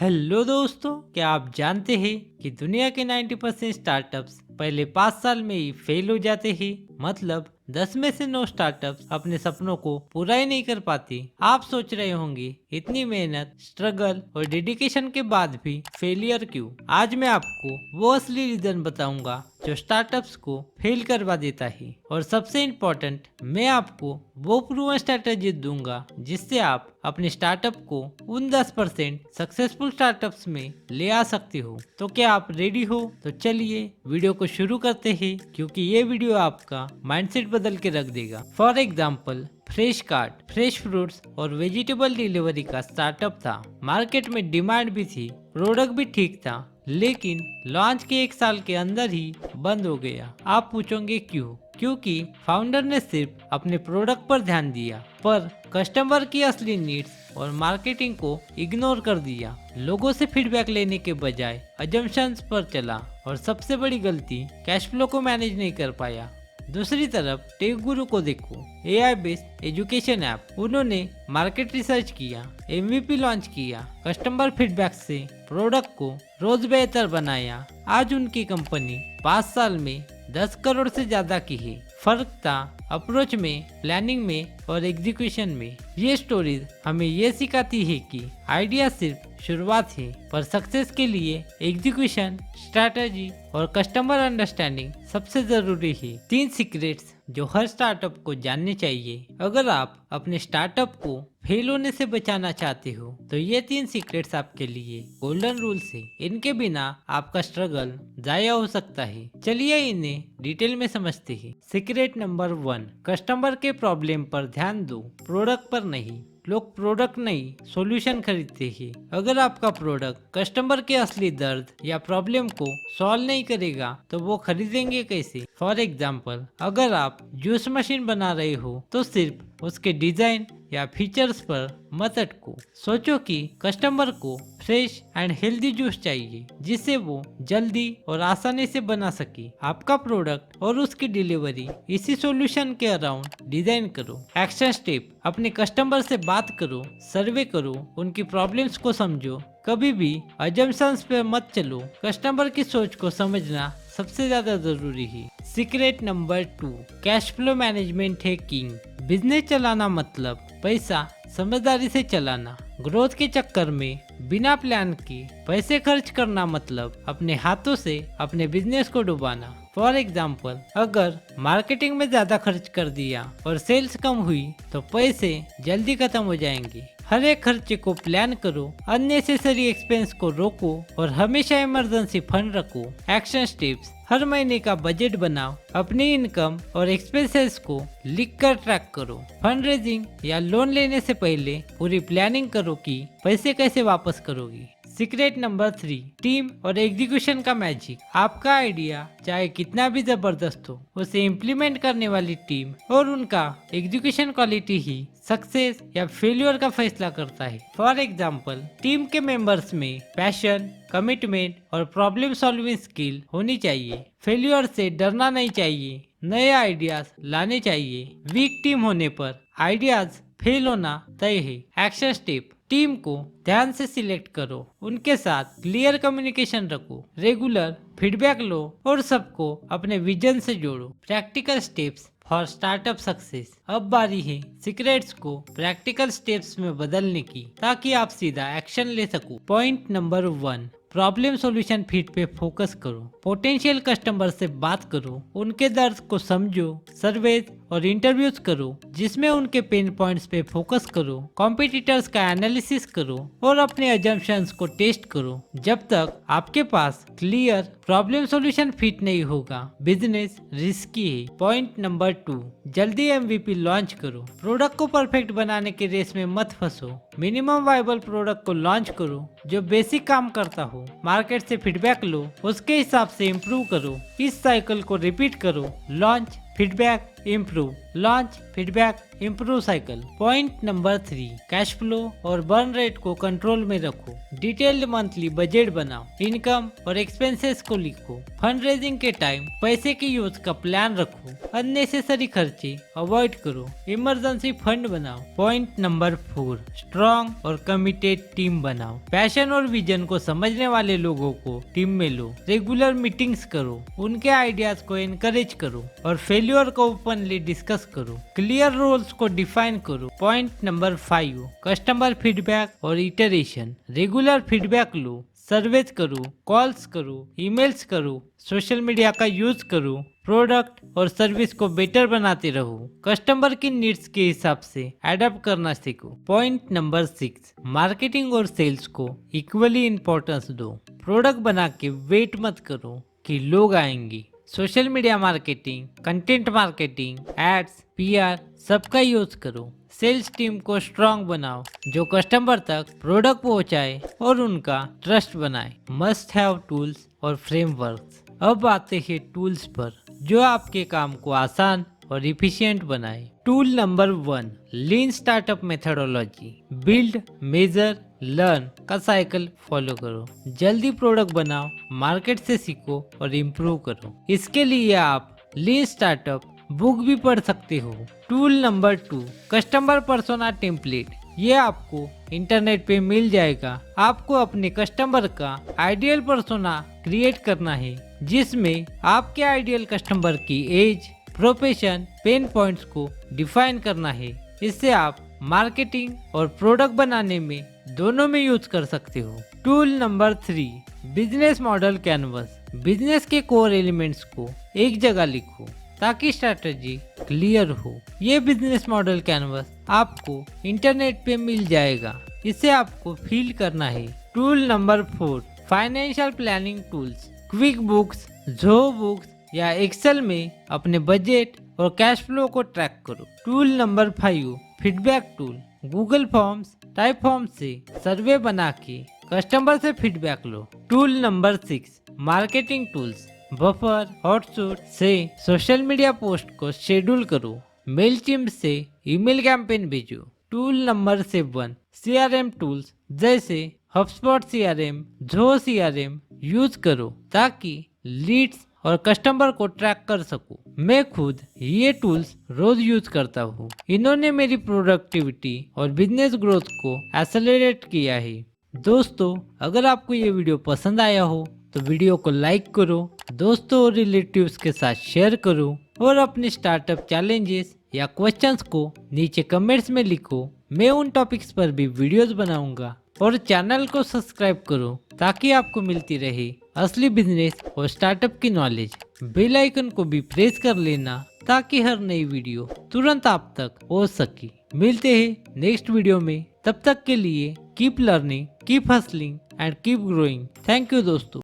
Hello दोस्तों, क्या आप जानते हैं कि दुनिया के 90% स्टार्टअप्स पहले 5 साल में ही फेल हो जाते हैं। मतलब 10 में से 9 स्टार्टअप्स अपने सपनों को पूरा ही नहीं कर पाती। आप सोच रहे होंगे इतनी मेहनत, स्ट्रगल और डेडिकेशन के बाद भी फेलियर क्यों? आज मैं आपको वो असली रीजन बताऊंगा जो स्टार्टअप्स को फेल करवा देता है। और सबसे इम्पोर्टेंट, मैं आपको वो प्रूवन स्ट्रेटेजी दूंगा जिससे आप अपने स्टार्टअप को उन 10% सक्सेसफुल स्टार्टअप्स में ले आ सकते हो। तो क्या आप रेडी हो? तो चलिए वीडियो को शुरू करते हैं, क्योंकि ये वीडियो आपका माइंडसेट बदल के रख देगा। For example, fresh cart fresh fruits और वेजिटेबल डिलीवरी का स्टार्टअप था। मार्केट में डिमांड भी थी, प्रोडक्ट भी ठीक था, लेकिन लॉन्च के 1 साल के अंदर ही बंद हो गया। आप पूछोगे क्यों? क्योंकि फाउंडर ने सिर्फ अपने प्रोडक्ट पर ध्यान दिया, पर कस्टमर की असली नीड्स और मार्केटिंग को इग्नोर कर दिया। लोगों से फीडबैक लेने के बजाय अजम्पशंस पर चला, और सबसे बड़ी गलती, कैश फ्लो को मैनेज नहीं कर पाया। दूसरी तरफ टेक गुरु को देखो, AI बेस्ड एजुकेशन ऐप। उन्होंने मार्केट रिसर्च किया, MVP लॉन्च किया, कस्टमर फीडबैक से प्रोडक्ट को रोज बेहतर बनाया। आज उनकी कंपनी 5 साल में 10 करोड़ से ज्यादा की है। फर्क था अप्रोच में, प्लानिंग में और एग्जीक्यूशन में। ये स्टोरीज हमें ये सिखाती है कि आइडिया सिर्फ शुरुआत है, पर सक्सेस के लिए एग्जीक्यूशन, स्ट्रैटेजी और कस्टमर अंडरस्टैंडिंग सबसे जरूरी है। 3 सीक्रेट्स जो हर स्टार्टअप को जानने चाहिए। अगर आप अपने स्टार्टअप को फेल होने से बचाना चाहते हो, तो ये 3 सीक्रेट्स आपके लिए गोल्डन रूल्स है। इनके बिना आपका स्ट्रगल जाया हो सकता है। चलिए इन्हें डिटेल में समझते हैं। सीक्रेट नंबर 1, कस्टमर के प्रॉब्लम पर ध्यान दो, प्रोडक्ट पर नहीं। लोग प्रोडक्ट नहीं, सॉल्यूशन खरीदते हैं। अगर आपका प्रोडक्ट कस्टमर के असली दर्द या प्रॉब्लम को सॉल्व नहीं करेगा, तो वो खरीदेंगे कैसे? फॉर एग्जाम्पल, अगर आप जूस मशीन बना रहे हो, तो सिर्फ उसके डिजाइन या फीचर्स पर मत अटको। सोचो कि कस्टमर को फ्रेश एंड हेल्दी जूस चाहिए, जिसे वो जल्दी और आसानी से बना सके। आपका प्रोडक्ट और उसकी डिलीवरी इसी सॉल्यूशन के अराउंड डिजाइन करो। एक्शन स्टेप, अपने कस्टमर से बात करो, सर्वे करो, उनकी प्रॉब्लम्स को समझो। कभी भी अजम्पशंस पे मत चलो। कस्टमर की सोच को समझना सबसे ज्यादा जरूरी है। Secret number 2, cash flow management है किंग। बिजनेस चलाना मतलब पैसा समझदारी से चलाना। ग्रोथ के चक्कर में बिना प्लान के पैसे खर्च करना मतलब अपने हाथों से अपने बिजनेस को डुबाना। फॉर एग्जाम्पल, अगर मार्केटिंग में ज्यादा खर्च कर दिया और सेल्स कम हुई, तो पैसे जल्दी खत्म हो जाएंगे। हर एक खर्चे को प्लान करो, अननेसेसरी एक्सपेंस को रोको और हमेशा इमरजेंसी फंड रखो। एक्शन स्टेप्स, हर महीने का बजट बनाओ, अपनी इनकम और एक्सपेंसेस को लिख कर ट्रैक करो। फंड रेजिंग या लोन लेने से पहले पूरी प्लानिंग करो कि पैसे कैसे वापस करोगी। सीक्रेट नंबर 3, टीम और एग्जीक्यूशन का मैजिक। आपका आइडिया चाहे कितना भी जबरदस्त हो, उसे इम्प्लीमेंट करने वाली टीम और उनका एग्जीक्यूशन क्वालिटी ही सक्सेस या फेल्यूर का फैसला करता है। फॉर एग्जाम्पल, टीम के मेंबर्स में पैशन, कमिटमेंट और प्रॉब्लम सॉल्विंग स्किल होनी चाहिए। फेल्यूर से डरना नहीं चाहिए, नए आइडियाज लाने चाहिए। वीक टीम होने पर आइडियाज फेल होना तय है। एक्शन स्टेप, टीम को ध्यान से सिलेक्ट करो, उनके साथ क्लियर कम्युनिकेशन रखो, रेगुलर फीडबैक लो और सबको अपने विजन से जोड़ो। Practical steps for startup success. अब बारी है सीक्रेट्स को प्रैक्टिकल स्टेप्स में बदलने की, ताकि आप सीधा एक्शन ले सको। Point number 1, problem solution fit पे फोकस करो। पोटेंशियल कस्टमर से बात करो, उनके दर्द को समझो, सर्वेज और इंटरव्यूज करो जिसमें उनके पेन पॉइंट्स पे फोकस करो। कॉम्पिटिटर्स का एनालिसिस करो और अपने अजम्पशंस को टेस्ट करो। जब तक आपके पास क्लियर प्रॉब्लम सॉल्यूशन फिट नहीं होगा, बिजनेस रिस्की है। पॉइंट नंबर 2, जल्दी MVP लॉन्च करो। प्रोडक्ट को परफेक्ट बनाने के रेस में मत फंसो। मिनिमम वायबल प्रोडक्ट को लॉन्च करो जो बेसिक काम करता हो। मार्केट से फीडबैक लो, उसके हिसाब से इम्प्रूव करो। इस साइकिल को रिपीट करो, launch, feedback, improve, launch, feedback, improve cycle. Point number 3, cash flow और बर्न रेट को कंट्रोल में रखो। डिटेल्ड मंथली बजट बनाओ, इनकम और एक्सपेंसेस को लिखो। फंड रेजिंग के टाइम पैसे के यूज का प्लान रखो। अननेसेसरी खर्चे अवॉइड करो। इमरजेंसी फंड बनाओ। पॉइंट नंबर 4, स्ट्रॉन्ग और कमिटेड टीम बनाओ। पैशन और विजन को समझने वाले लोगों को टीम में लो। रेगुलर मीटिंग्स करो, उनके आइडियाज को एनकरेज करो और फेल्योर को ओपनली डिस्कस करो। क्लियर रोल्स को डिफाइन करो। पॉइंट नंबर 5, कस्टमर फीडबैक और इटरेशन। रेगुलर फीडबैक लो, सर्वेज करो, कॉल्स करो, ईमेल्स करो, सोशल मीडिया का यूज करो। प्रोडक्ट और सर्विस को बेटर बनाते रहो। कस्टमर की नीड्स के हिसाब से अडेप्ट करना सीखो। पॉइंट नंबर 6, मार्केटिंग और सेल्स को इक्वली इम्पोर्टेंस दो। प्रोडक्ट बना के वेट मत करो कि लोग आएंगे। Social media marketing, content marketing, ads, PR सबका यूज करो। सेल्स टीम को स्ट्रांग बनाओ जो कस्टमर तक प्रोडक्ट पहुंचाए और उनका ट्रस्ट बनाए। मस्ट हैव टूल्स और फ्रेमवर्क्स। अब आते हैं टूल्स पर जो आपके काम को आसान और इफिशिएंट बनाए। Tool number 1, lean startup methodology. Build, measure, learn का साइकिल फॉलो करो। जल्दी प्रोडक्ट बनाओ, मार्केट से सीखो और इम्प्रूव करो। इसके लिए आप लीन स्टार्टअप बुक भी पढ़ सकते हो। Tool number 2, customer persona template. ये आपको इंटरनेट पे मिल जाएगा। आपको अपने कस्टमर का आइडियल पर्सोना क्रिएट करना है जिसमें आपके आइडियल कस्टमर की एज, प्रोफेशन, पेन पॉइंट्स को डिफाइन करना है। इससे आप मार्केटिंग और प्रोडक्ट बनाने में दोनों में यूज कर सकते हो। Tool number 3, business model canvas. Business के कोर एलिमेंट्स को एक जगह लिखो ताकि स्ट्रैटेजी क्लियर हो। ये बिजनेस मॉडल कैनवस आपको इंटरनेट पे मिल जाएगा। इसे आपको फिल करना है। Tool number 4, financial planning tools. Quick books, जो बुक्स या एक्सेल में अपने बजट और कैश फ्लो को ट्रैक करो। Tool number 5, feedback tool. Google forms, type form से सर्वे बना के कस्टमर से फीडबैक लो। Tool number 6, marketing tools. Buffer, Hootsuite से सोशल मीडिया पोस्ट को शेड्यूल करो। मेलचिम्प से ईमेल कैंपेन भेजो। टूल नंबर 7, सीआरएम टूल्स जैसे हबस्पॉट सीआरएम, जो सीआरएम यूज करो ताकि लीड्स और कस्टमर को ट्रैक कर सकूं। मैं खुद ये टूल्स रोज यूज करता हूँ। इन्होंने मेरी प्रोडक्टिविटी और बिजनेस ग्रोथ को एक्सेलरेट किया है। दोस्तों, अगर आपको ये वीडियो पसंद आया हो तो वीडियो को लाइक करो, दोस्तों और रिलेटिव्स के साथ शेयर करो और अपने स्टार्टअप चैलेंजेस या क्वेश्चंस को नीचे कमेंट्स में लिखो। मैं उन टॉपिक्स पर भी वीडियोस बनाऊंगा। और चैनल को सब्सक्राइब करो ताकि आपको मिलती रहे असली बिजनेस और स्टार्टअप की नॉलेज। बेल आइकन को भी प्रेस कर लेना ताकि हर नई वीडियो तुरंत आप तक पहुंच सके। मिलते हैं नेक्स्ट वीडियो में। तब तक के लिए keep learning, keep hustling and keep growing. Thank you दोस्तों।